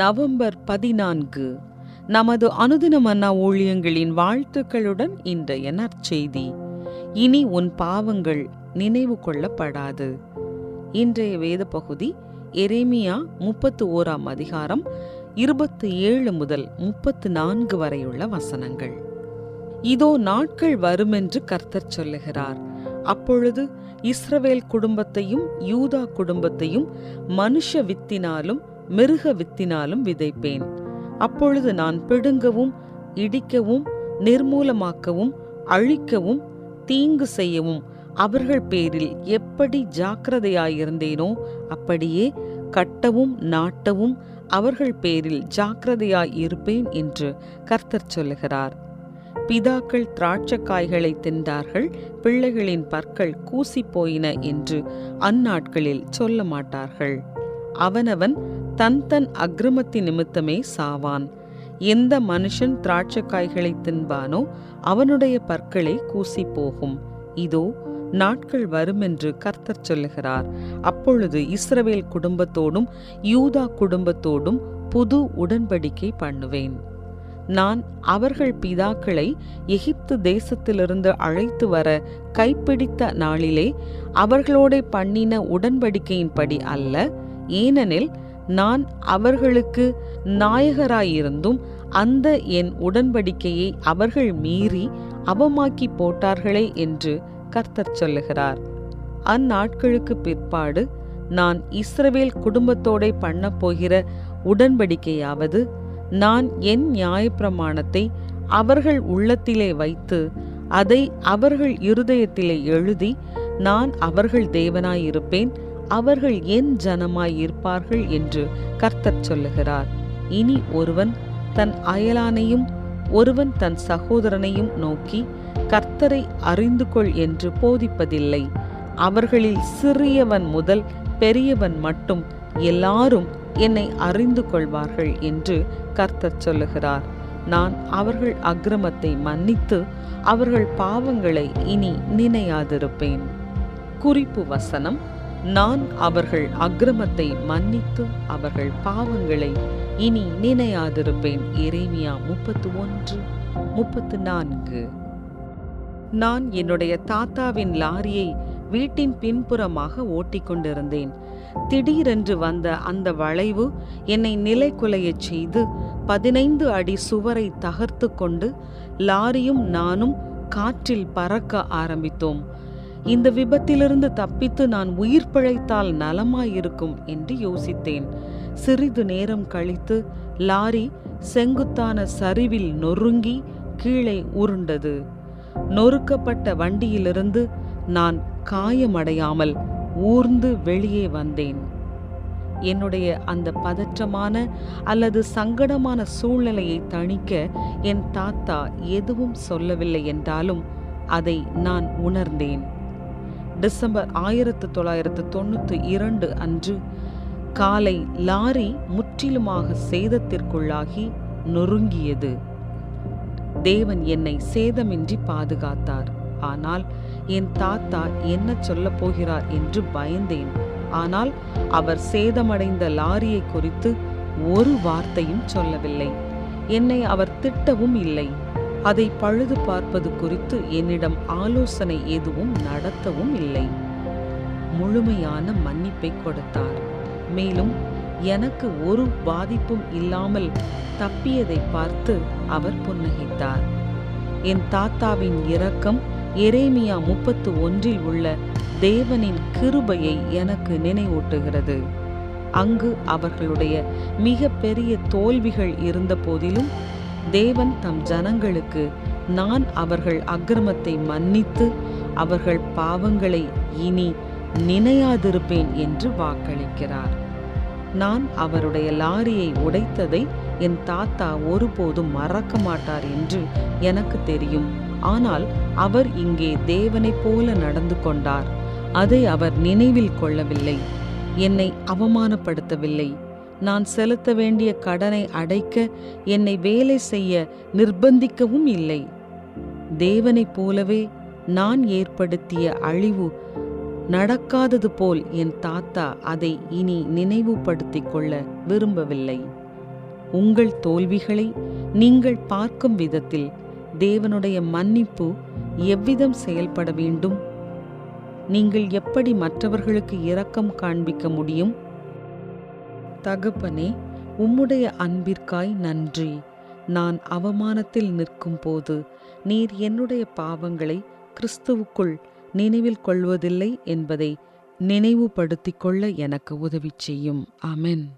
November 14. நமது அனுதின மன்னா ஊழியங்களின் வாழ்த்துக்களுடன் இன்றைய நற்செய்தி. இனி உன் பாவங்கள் நினைவு கொள்ளப்படாது. இன்றைய வேத பகுதி எரேமியா 31ஆம் அதிகாரம் 27 முதல் 34 வரையுள்ள வசனங்கள். இதோ நாட்கள் வருமென்று கர்த்தர் சொல்லுகிறார். அப்பொழுது இஸ்ரவேல் குடும்பத்தையும் யூதா குடும்பத்தையும் மனுஷ வித்தினாலும் மிருக வித்தினாலும் விதைப்பேன். அப்பொழுது நான் பிடுங்கவும் இடிக்கவும் நிர்மூலமாக்கவும் அழிக்கவும் தீங்கு செய்யவும் அவர்கள் பேரில் எப்படி ஜாக்கிரதையாயிருந்தேனோ அப்படியே கட்டவும் நாட்டவும் அவர்கள் பேரில் ஜாக்கிரதையாயிருப்பேன் என்று கர்த்தர் சொல்லுகிறார். பிதாக்கள் திராட்சக்காய்களை தின்றார்கள், பிள்ளைகளின் பற்கள் கூசி போயின என்று அந்நாட்களில் சொல்ல மாட்டார்கள். அவனவன் தன் தன் அக்கிரமத்தின் நிமித்தமே சாவான். எந்த மனுஷன் திராட்சக்காய்களை தின்பானோ அவனுடைய பற்களே கூசி போகும். இதோ நாட்கள் வருமென்று கர்த்தர் சொல்லுகிறார். அப்பொழுது இஸ்ரவேல் குடும்பத்தோடும் யூதா குடும்பத்தோடும் புது உடன்படிக்கை பண்ணுவேன். நான் அவர்கள் பிதாக்களை எகிப்து தேசத்திலிருந்து அழைத்து வர கைப்பிடித்த நாளிலே அவர்களோட பண்ணின உடன்படிக்கையின்படி அல்ல. ஏனெனில் நான் அவர்களுக்கு நாயகராயிருந்தும் அந்த என் உடன்படிக்கையை அவர்கள் மீறி அவமாக்கி போட்டார்களே என்று கர்த்தர் சொல்லுகிறார். அந்நாட்களுக்கு பிற்பாடு நான் இஸ்ரவேல் குடும்பத்தோட பண்ண போகிற உடன்படிக்கையாவது, நான் என் நியாயப்பிரமாணத்தை அவர்கள் உள்ளத்திலே வைத்து அதை அவர்கள் இருதயத்திலே எழுதி, நான் அவர்கள் தேவனாயிருப்பேன், அவர்கள் என் ஜனமாயிருப்பார்கள் என்று கர்த்தர் சொல்லுகிறார். இனி ஒருவன் தன் அயலானையும் ஒருவன் தன் சகோதரனையும் நோக்கி கர்த்தரை அறிந்து கொள் என்று போதிப்பதில்லை. அவர்களில் சிறியவன் முதல் பெரியவன் மட்டும் எல்லாரும் என்னை அறிந்து கொள்வார்கள் என்று கர்த்தர் சொல்லுகிறார். நான் அவர்கள் அக்கிரமத்தை மன்னித்து அவர்கள் பாவங்களை இனி நினையாதிருப்பேன். குறிப்பு வசனம்: நான் அவர்கள் அக்கிரமத்தை மன்னித்து அவர்கள் பாவங்களை இனி நினையாதிருப்பேன். எரேமியா 31:34. நான் என்னுடைய தாத்தாவின் லாரியை வீட்டின் பின்புறமாக ஓட்டிக்கொண்டிருந்தேன். திடீரென்று வந்த அந்த வளைவு என்னை நிலைகுலையச் செய்து 15 அடி சுவரை தகர்த்து கொண்டு லாரியும் நானும் காற்றில் பறக்க ஆரம்பித்தோம். இந்த விபத்திலிருந்து தப்பித்து நான் உயிர் பிழைத்தால் நலமாயிருக்கும் என்று யோசித்தேன். சிறிது நேரம் கழித்து லாரி செங்குத்தான சரிவில் நொறுங்கி கீழே உருண்டது. நொறுக்கப்பட்ட வண்டியிலிருந்து நான் காயமடையாமல் ஊர்ந்து வெளியே வந்தேன். என்னுடைய அந்த பதற்றமான அல்லது சங்கடமான சூழ்நிலையை தணிக்க என் தாத்தா எதுவும் சொல்லவில்லை என்றாலும் அதை நான் உணர்ந்தேன். டிசம்பர் 1992 அன்று காலை லாரி முற்றிலுமாக சேதத்திற்குள்ளாகி நொறுங்கியது. தேவன் என்னை சேதமின்றி பாதுகாத்தார். ஆனால் என் தாத்தா என்ன சொல்லப் போகிறார் என்று பயந்தேன். ஆனால் அவர் சேதமடைந்த லாரியை குறித்து ஒரு வார்த்தையும் சொல்லவில்லை. என்னை அவர் திட்டவும் இல்லை. அதை பழுது பார்ப்பது குறித்து என்னிடம் ஆலோசனை எதுவும் நடத்தவும் இல்லை. முழுமையான மன்னிப்பை கொடுத்தார். மேலும் எனக்கு ஒரு பாதிப்பும் இல்லாமல் தப்பியதை பார்த்து அவர் புன்னகைத்தார். என் தாத்தாவின் இரக்கம் எரேமியா 31 உள்ள தேவனின் கிருபையை எனக்கு நினைவூட்டுகிறது. அங்கு அவர்களுடைய மிக பெரிய தோல்விகள் இருந்த போதிலும் தேவன் தம் ஜனங்களுக்கு நான் அவர்கள் அக்கிரமத்தை மன்னித்து அவர்கள் பாவங்களை இனி நினையாதிருப்பேன் என்று வாக்களிக்கிறார். நான் அவருடைய லாரியை உடைத்ததை என் தாத்தா ஒருபோதும் மறக்க மாட்டார் என்று எனக்கு தெரியும். ஆனால் அவர் இங்கே தேவனைப் போல நடந்து கொண்டார். அதை அவர் நினைவில் கொள்ளவில்லை. என்னை அவமானப்படுத்தவில்லை. நான் செலுத்த வேண்டிய கடனை அடைக்க என்னை வேலை செய்ய நிர்பந்திக்கவும் இல்லை. தேவனைப் போலவே நான் ஏற்படுத்திய அழிவு நடக்காதது போல் என் தாத்தா அதை இனி நினைவுபடுத்திக் கொள்ள விரும்பவில்லை. உங்கள் தோல்விகளை நீங்கள் பார்க்கும் விதத்தில் தேவனுடைய மன்னிப்பு எவ்விதம் செயல்பட வேண்டும்? நீங்கள் எப்படி மற்றவர்களுக்கு இரக்கம் காண்பிக்க முடியும்? தகப்பனே, உம்முடைய அன்பிற்காய் நன்றி. நான் அவமானத்தில் நிற்கும் போது நீர் என்னுடைய பாவங்களை கிறிஸ்துவுக்குள் நினைவில் கொள்வதில்லை என்பதை நினைவுபடுத்திக் கொள்ள எனக்கு உதவி செய்யும். ஆமென்.